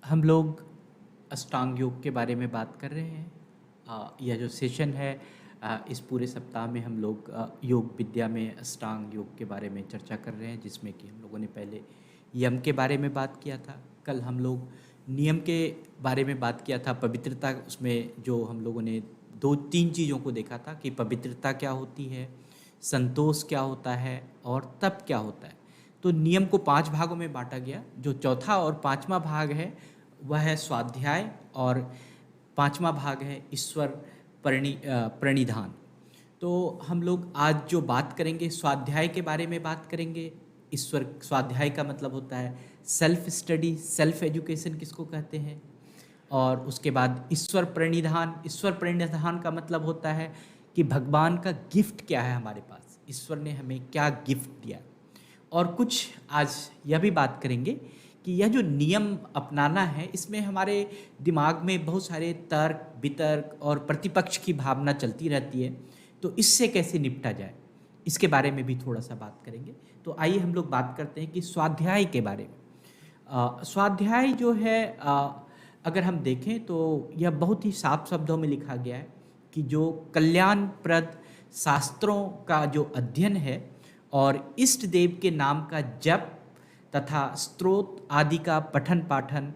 हम लोग अष्टांग योग के बारे में बात कर रहे हैं। यह जो सेशन है, इस पूरे सप्ताह में हम लोग योग विद्या में अष्टांग योग के बारे में चर्चा कर रहे हैं, जिसमें कि हम लोगों ने पहले यम के बारे में बात किया था। कल हम लोग नियम के बारे में बात किया था, पवित्रता। उसमें जो हम लोगों ने दो तीन चीज़ों को देखा था कि पवित्रता क्या होती है, संतोष क्या होता है और तप क्या होता है। तो नियम को 5 भागों में बांटा गया। जो चौथा और पांचवा भाग है वह है स्वाध्याय, और पांचवा भाग है ईश्वर प्रणिधान। तो हम लोग आज जो बात करेंगे स्वाध्याय के बारे में बात करेंगे। ईश्वर स्वाध्याय का मतलब होता है सेल्फ स्टडी, सेल्फ एजुकेशन किसको कहते हैं। और उसके बाद ईश्वर प्रणिधान। ईश्वर प्रणिधान का मतलब होता है कि भगवान का गिफ्ट क्या है हमारे पास, ईश्वर ने हमें क्या गिफ्ट दिया। और कुछ आज यह भी बात करेंगे कि यह जो नियम अपनाना है, इसमें हमारे दिमाग में बहुत सारे तर्क वितर्क और प्रतिपक्ष की भावना चलती रहती है, तो इससे कैसे निपटा जाए, इसके बारे में भी थोड़ा सा बात करेंगे। तो आइए हम लोग बात करते हैं कि स्वाध्याय के बारे में। स्वाध्याय जो है, अगर हम देखें तो यह बहुत ही साफ शब्दों में लिखा गया है कि जो कल्याणप्रद शास्त्रों का जो अध्ययन है और इष्ट देव के नाम का जप तथा स्तोत्र आदि का पठन पाठन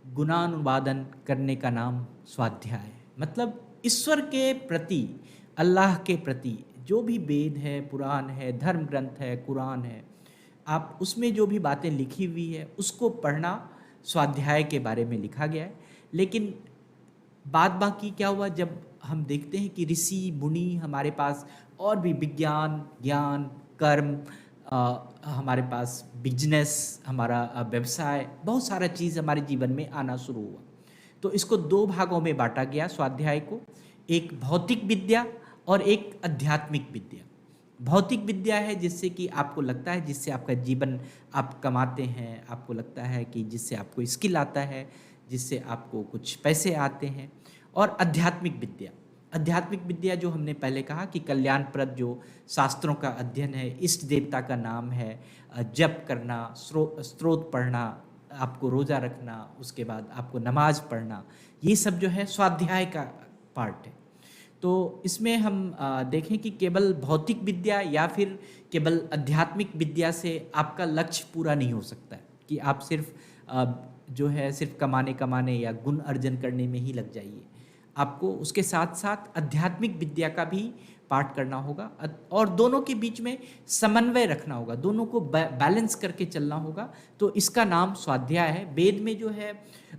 गुणानुवादन करने का नाम स्वाध्याय है। मतलब ईश्वर के प्रति, अल्लाह के प्रति जो भी वेद है, पुराण है, धर्म ग्रंथ है, कुरान है, आप उसमें जो भी बातें लिखी हुई है उसको पढ़ना स्वाध्याय के बारे में लिखा गया है। लेकिन बाद बाकी क्या हुआ, जब हम देखते हैं कि ऋषि मुनि हमारे पास और भी विज्ञान, ज्ञान, कर्म, हमारे पास बिजनेस, हमारा व्यवसाय, बहुत सारा चीज़ हमारे जीवन में आना शुरू हुआ। तो इसको 2 भागों में बांटा गया स्वाध्याय को, एक भौतिक विद्या और एक आध्यात्मिक विद्या। भौतिक विद्या है जिससे कि आपको लगता है, जिससे आपका जीवन आप कमाते हैं, आपको लगता है कि जिससे आपको स्किल आता है, जिससे आपको कुछ पैसे आते हैं। और आध्यात्मिक विद्या, आध्यात्मिक विद्या जो हमने पहले कहा कि कल्याणप्रद जो शास्त्रों का अध्ययन है, इष्ट देवता का नाम है, जप करना, स्तोत्र पढ़ना, आपको रोज़ा रखना, उसके बाद आपको नमाज पढ़ना, ये सब जो है स्वाध्याय का पार्ट है। तो इसमें हम देखें कि केवल भौतिक विद्या या फिर केवल आध्यात्मिक विद्या से आपका लक्ष्य पूरा नहीं हो सकता है कि आप सिर्फ जो है सिर्फ कमाने या गुण अर्जन करने में ही लग जाइए। आपको उसके साथ साथ आध्यात्मिक विद्या का भी पाठ करना होगा और दोनों के बीच में समन्वय रखना होगा, दोनों को बैलेंस करके चलना होगा। तो इसका नाम स्वाध्याय है। वेद में जो है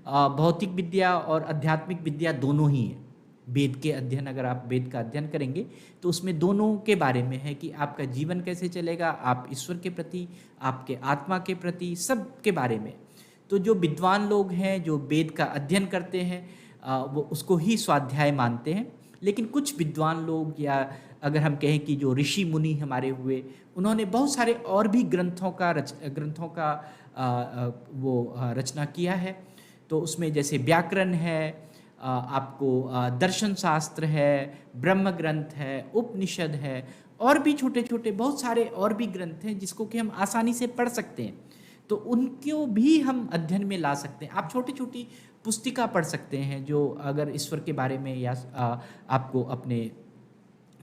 भौतिक विद्या और आध्यात्मिक विद्या दोनों ही है। वेद के अध्ययन, अगर आप वेद का अध्ययन करेंगे तो उसमें दोनों के बारे में है कि आपका जीवन कैसे चलेगा, आप ईश्वर के प्रति, आपके आत्मा के प्रति, सब के बारे में। तो जो विद्वान लोग हैं, जो वेद का अध्ययन करते हैं, वो उसको ही स्वाध्याय मानते हैं। लेकिन कुछ विद्वान लोग, या अगर हम कहें कि जो ऋषि मुनि हमारे हुए, उन्होंने बहुत सारे और भी ग्रंथों का रचना किया है। तो उसमें जैसे व्याकरण है, आपको दर्शन शास्त्र है, ब्रह्म ग्रंथ है, उपनिषद है, और भी छोटे छोटे बहुत सारे और भी ग्रंथ हैं जिसको कि हम आसानी से पढ़ सकते हैं। तो उनको भी हम अध्ययन में ला सकते हैं। आप छोटी छोटी पुस्तिका पढ़ सकते हैं जो अगर ईश्वर के बारे में या आपको अपने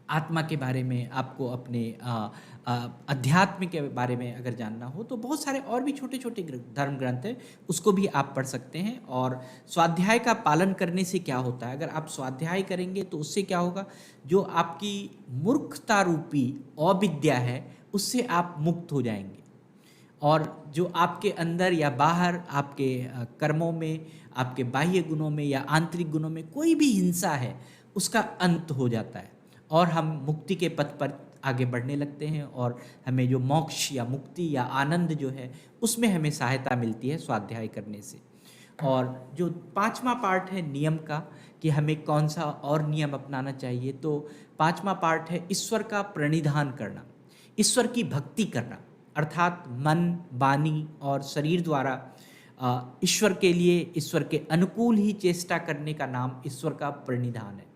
आत्मा के बारे में, आपको अपने अध्यात्म के बारे में अगर जानना हो, तो बहुत सारे और भी छोटे छोटे धर्म ग्रंथ हैं, उसको भी आप पढ़ सकते हैं। और स्वाध्याय का पालन करने से क्या होता है, अगर आप स्वाध्याय करेंगे तो उससे क्या होगा, जो आपकी मूर्खता रूपी अविद्या है उससे आप मुक्त हो जाएंगे। और जो आपके अंदर या बाहर, आपके कर्मों में, आपके बाह्य गुणों में या आंतरिक गुणों में कोई भी हिंसा है, उसका अंत हो जाता है और हम मुक्ति के पथ पर आगे बढ़ने लगते हैं। और हमें जो मोक्ष या मुक्ति या आनंद जो है, उसमें हमें सहायता मिलती है स्वाध्याय करने से। और जो 5वां पार्ट है नियम का, कि हमें कौन सा और नियम अपनाना चाहिए, तो 5वां पार्ट है ईश्वर का प्रणिधान करना, ईश्वर की भक्ति करना, अर्थात मन, वाणी और शरीर द्वारा ईश्वर के लिए, ईश्वर के अनुकूल ही चेष्टा करने का नाम ईश्वर का प्रणिधान है।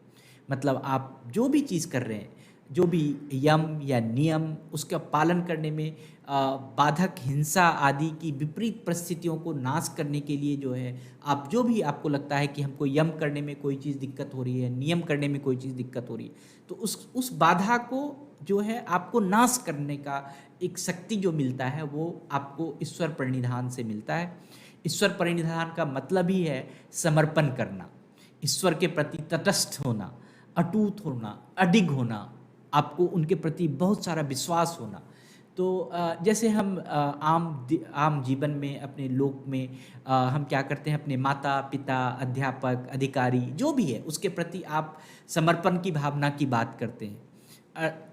मतलब आप जो भी चीज़ कर रहे हैं, जो भी यम या नियम उसका पालन करने में बाधक हिंसा आदि की विपरीत परिस्थितियों को नाश करने के लिए जो है आप जो भी आपको लगता है कि हमको यम करने में कोई चीज़ दिक्कत हो रही है, नियम करने में कोई चीज़ दिक्कत हो रही है, तो उस बाधा को जो है आपको नाश करने का एक शक्ति जो मिलता है वो आपको ईश्वर प्रणिधान से मिलता है। ईश्वर प्रणिधान का मतलब ही है समर्पण करना, ईश्वर के प्रति तटस्थ होना, अटूट होना, अडिग होना, आपको उनके प्रति बहुत सारा विश्वास होना। तो जैसे हम आम जीवन में अपने लोक में हम क्या करते हैं, अपने माता पिता, अध्यापक, अधिकारी जो भी है उसके प्रति आप समर्पण की भावना की बात करते हैं।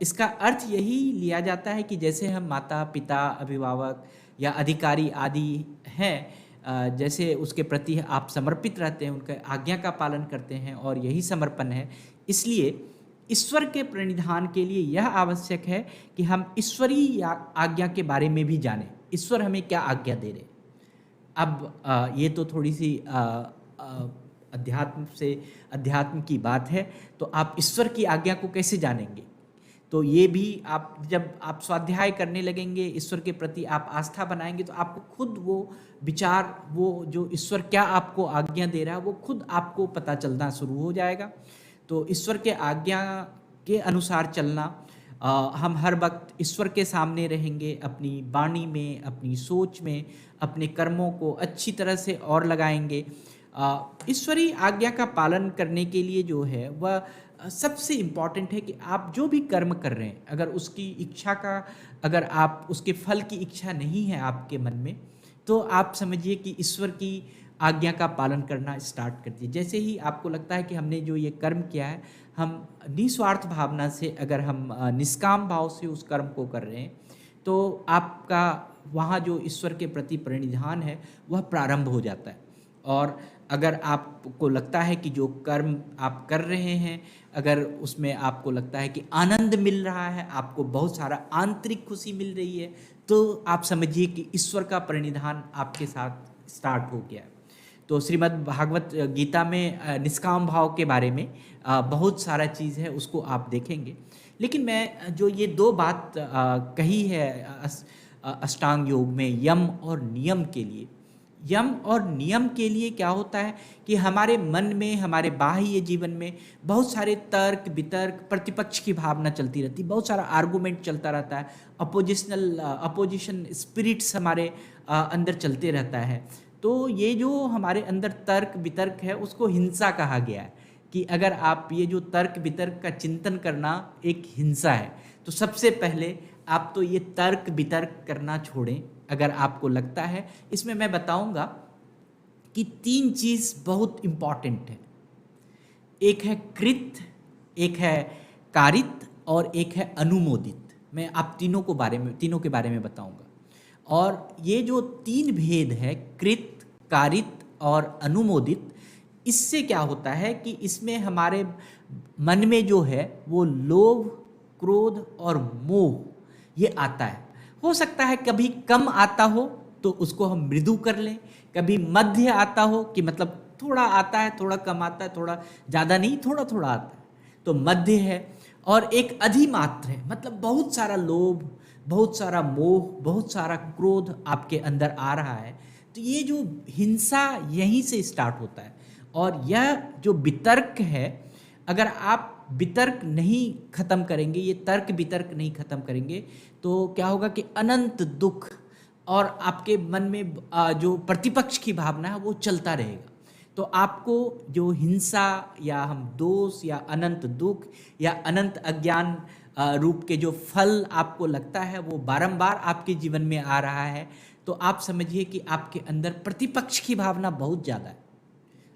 इसका अर्थ यही लिया जाता है कि जैसे हम माता पिता, अभिभावक या अधिकारी आदि हैं, जैसे उसके प्रति आप समर्पित रहते हैं, उनके आज्ञा का पालन करते हैं और यही समर्पण है। इसलिए ईश्वर के प्रणिधान के लिए यह आवश्यक है कि हम ईश्वरीय आज्ञा के बारे में भी जानें, ईश्वर हमें क्या आज्ञा दे रहे। अब ये तो थोड़ी सी अध्यात्म की बात है, तो आप ईश्वर की आज्ञा को कैसे जानेंगे? तो ये भी आप जब आप स्वाध्याय करने लगेंगे, ईश्वर के प्रति आप आस्था बनाएंगे, तो आपको खुद वो विचार, वो जो ईश्वर क्या आपको आज्ञा दे रहा है वो खुद आपको पता चलना शुरू हो जाएगा। तो ईश्वर के आज्ञा के अनुसार चलना, हम हर वक्त ईश्वर के सामने रहेंगे, अपनी वाणी में, अपनी सोच में, अपने कर्मों को अच्छी तरह से और लगाएंगे। ईश्वरीय आज्ञा का पालन करने के लिए जो है वह सबसे इम्पॉर्टेंट है कि आप जो भी कर्म कर रहे हैं, अगर उसकी इच्छा का, अगर आप उसके फल की इच्छा नहीं है आपके मन में, तो आप समझिए कि ईश्वर की आज्ञा का पालन करना स्टार्ट कर दीजिए। जैसे ही आपको लगता है कि हमने जो ये कर्म किया है, हम निस्वार्थ भावना से, अगर हम निष्काम भाव से उस कर्म को कर रहे हैं, तो आपका वहाँ जो ईश्वर के प्रति प्रणिधान है वह प्रारंभ हो जाता है। और अगर आपको लगता है कि जो कर्म आप कर रहे हैं, अगर उसमें आपको लगता है कि आनंद मिल रहा है, आपको बहुत सारा आंतरिक खुशी मिल रही है, तो आप समझिए कि ईश्वर का प्रणिधान आपके साथ स्टार्ट हो गया है। तो श्रीमद् भागवत गीता में निष्काम भाव के बारे में बहुत सारा चीज़ है, उसको आप देखेंगे। लेकिन मैं जो ये दो बात कही है अष्टांग योग में, यम और नियम के लिए, यम और नियम के लिए क्या होता है कि हमारे मन में, हमारे बाह्य जीवन में बहुत सारे तर्क वितर्क, प्रतिपक्ष की भावना चलती रहती है, बहुत सारा आर्गूमेंट चलता रहता है, अपोजिशन स्पिरिट्स हमारे अंदर चलते रहता है। तो ये जो हमारे अंदर तर्क वितर्क है उसको हिंसा कहा गया है, कि अगर आप ये जो तर्क वितर्क का चिंतन करना एक हिंसा है, तो सबसे पहले आप तो ये तर्क वितर्क करना छोड़ें। अगर आपको लगता है, इसमें मैं बताऊंगा कि 3 चीज़ बहुत इम्पॉर्टेंट है। एक है कृत, एक है कारित और एक है अनुमोदित। मैं आप तीनों के बारे में बताऊंगा। और ये जो 3 भेद है, कृत, कारित और अनुमोदित, इससे क्या होता है कि इसमें हमारे मन में जो है वो लोभ, क्रोध और मोह ये आता है। हो सकता है कभी कम आता हो तो उसको हम मृदु कर लें, कभी मध्य आता हो कि मतलब थोड़ा आता है, थोड़ा कम आता है, थोड़ा ज़्यादा नहीं, थोड़ा थोड़ा आता है, तो मध्य है। और एक अधिमात्र है, मतलब बहुत सारा लोभ, बहुत सारा मोह, बहुत सारा क्रोध आपके अंदर आ रहा है। तो ये जो हिंसा यहीं से स्टार्ट होता है। और यह जो वितर्क है, अगर आप वितर्क नहीं खत्म करेंगे, ये तर्क वितर्क नहीं खत्म करेंगे, तो क्या होगा कि अनंत दुख और आपके मन में जो प्रतिपक्ष की भावना है वो चलता रहेगा। तो आपको जो हिंसा या हम दोष या अनंत दुख या अनंत अज्ञान रूप के जो फल आपको लगता है वो बारंबार आपके जीवन में आ रहा है, तो आप समझिए कि आपके अंदर प्रतिपक्ष की भावना बहुत ज़्यादा है।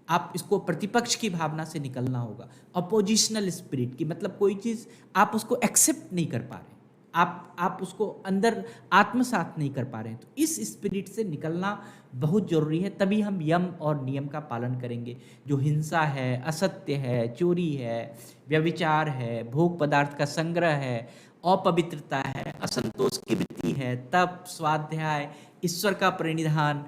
आप इसको प्रतिपक्ष की भावना से निकलना होगा। अपोजिशनल स्पिरिट की मतलब कोई चीज़ आप उसको एक्सेप्ट नहीं कर पा रहे, आप उसको अंदर आत्मसात नहीं कर पा रहे हैं, तो इस स्पिरिट से निकलना बहुत ज़रूरी है। तभी हम यम और नियम का पालन करेंगे। जो हिंसा है, असत्य है, चोरी है, व्यभिचार है, भोग पदार्थ का संग्रह है, अपवित्रता है, असंतोष की वृत्ति है, तप, स्वाध्याय, ईश्वर का प्रणिधान,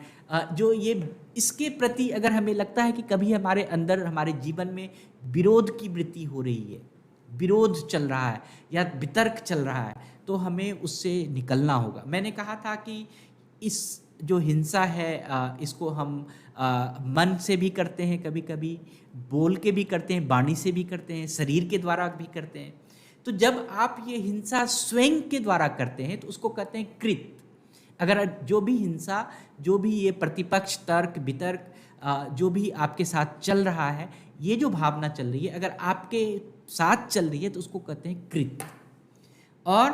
जो ये इसके प्रति अगर हमें लगता है कि कभी हमारे अंदर, हमारे जीवन में विरोध की वृत्ति हो रही है, विरोध चल रहा है या वितर्क चल रहा है, तो हमें उससे निकलना होगा। मैंने कहा था कि इस जो हिंसा है इसको हम मन से भी करते हैं, कभी कभी बोल के भी करते हैं, वाणी से भी करते हैं, शरीर के द्वारा भी करते हैं। तो जब आप ये हिंसा स्वयं के द्वारा करते हैं तो उसको कहते हैं कृत। अगर जो भी हिंसा, जो भी ये प्रतिपक्ष, तर्क वितर्क जो भी आपके साथ चल रहा है, ये जो भावना चल रही है अगर आपके साथ चल रही है तो उसको कहते हैं कृत। और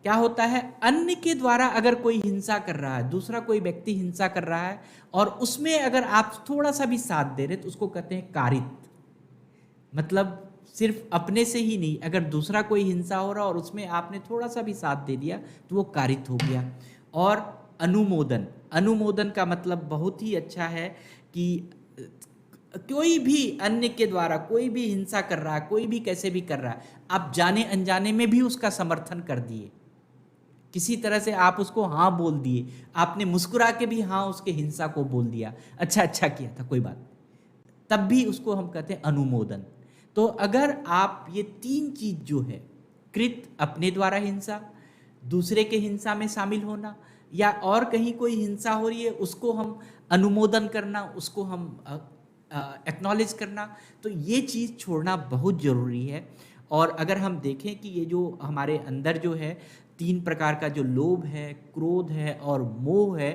क्या होता है, अन्य के द्वारा अगर कोई हिंसा कर रहा है, दूसरा कोई व्यक्ति हिंसा कर रहा है और उसमें अगर आप थोड़ा सा भी साथ दे रहे तो उसको कहते हैं कारित। मतलब सिर्फ अपने से ही नहीं, अगर दूसरा कोई हिंसा हो रहा और उसमें आपने थोड़ा सा भी साथ दे दिया तो वो कारित हो गया। और अनुमोदन, अनुमोदन का मतलब बहुत ही अच्छा है कि कोई भी अन्य के द्वारा कोई भी हिंसा कर रहा है, कोई भी कैसे भी कर रहा है, आप जाने अनजाने में भी उसका समर्थन कर दिए, किसी तरह से आप उसको हाँ बोल दिए, आपने मुस्कुरा के भी हाँ उसके हिंसा को बोल दिया, अच्छा अच्छा किया था कोई बात, तब भी उसको हम कहते हैं अनुमोदन। तो अगर आप ये तीन चीज जो है, कृत अपने द्वारा हिंसा, दूसरे के हिंसा में शामिल होना, या और कहीं कोई हिंसा हो रही है उसको हम अनुमोदन करना, उसको हम एक्नॉलेज करना, तो ये चीज़ छोड़ना बहुत ज़रूरी है। और अगर हम देखें कि ये जो हमारे अंदर जो है तीन प्रकार का जो लोभ है, क्रोध है और मोह है,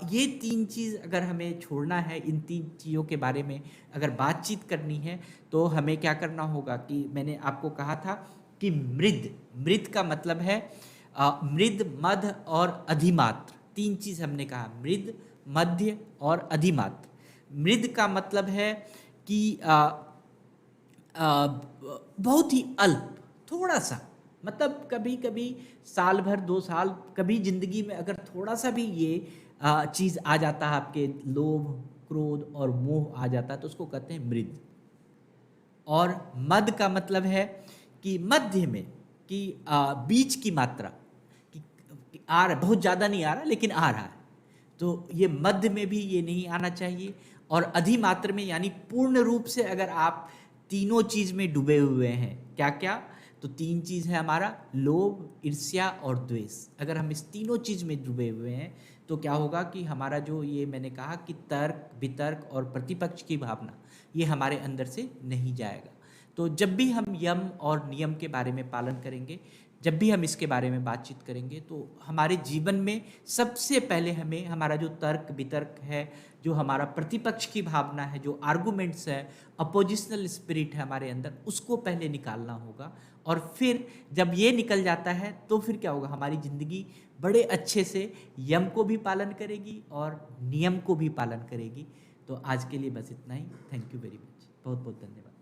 ये तीन चीज़ अगर हमें छोड़ना है, इन तीन चीज़ों के बारे में अगर बातचीत करनी है तो हमें क्या करना होगा कि मैंने आपको कहा था कि मृद, मृद का मतलब है मृद, मध्य और अधिमात्र, तीन चीज़ हमने कहा, मृद, मध्य और अधिमात्र। मृद का मतलब है कि बहुत ही अल्प, थोड़ा सा, मतलब कभी कभी साल भर 2 साल, कभी जिंदगी में अगर थोड़ा सा भी ये चीज़ आ जाता है, आपके लोभ, क्रोध और मोह आ जाता है, तो उसको कहते हैं मृद। और मद का मतलब है कि मध्य में, कि बीच की मात्रा, कि आ रहा, बहुत ज़्यादा नहीं आ रहा लेकिन आ रहा है, तो ये मध्य में भी ये नहीं आना चाहिए। और अधिमात्र में, यानी पूर्ण रूप से अगर आप तीनों चीज में डूबे हुए हैं, क्या क्या, तो तीन चीज है हमारा लोभ, ईर्ष्या और द्वेष। अगर हम इस तीनों चीज में डूबे हुए हैं तो क्या होगा कि हमारा जो ये मैंने कहा कि तर्क वितर्क और प्रतिपक्ष की भावना, ये हमारे अंदर से नहीं जाएगा। तो जब भी हम यम और नियम के बारे में पालन करेंगे, जब भी हम इसके बारे में बातचीत करेंगे, तो हमारे जीवन में सबसे पहले हमें हमारा जो तर्क वितर्क है, जो हमारा प्रतिपक्ष की भावना है, जो आर्गुमेंट्स है, अपोजिशनल स्पिरिट है हमारे अंदर, उसको पहले निकालना होगा। और फिर जब ये निकल जाता है तो फिर क्या होगा, हमारी ज़िंदगी बड़े अच्छे से यम को भी पालन करेगी और नियम को भी पालन करेगी। तो आज के लिए बस इतना ही। थैंक यू वेरी मच, बहुत बहुत धन्यवाद।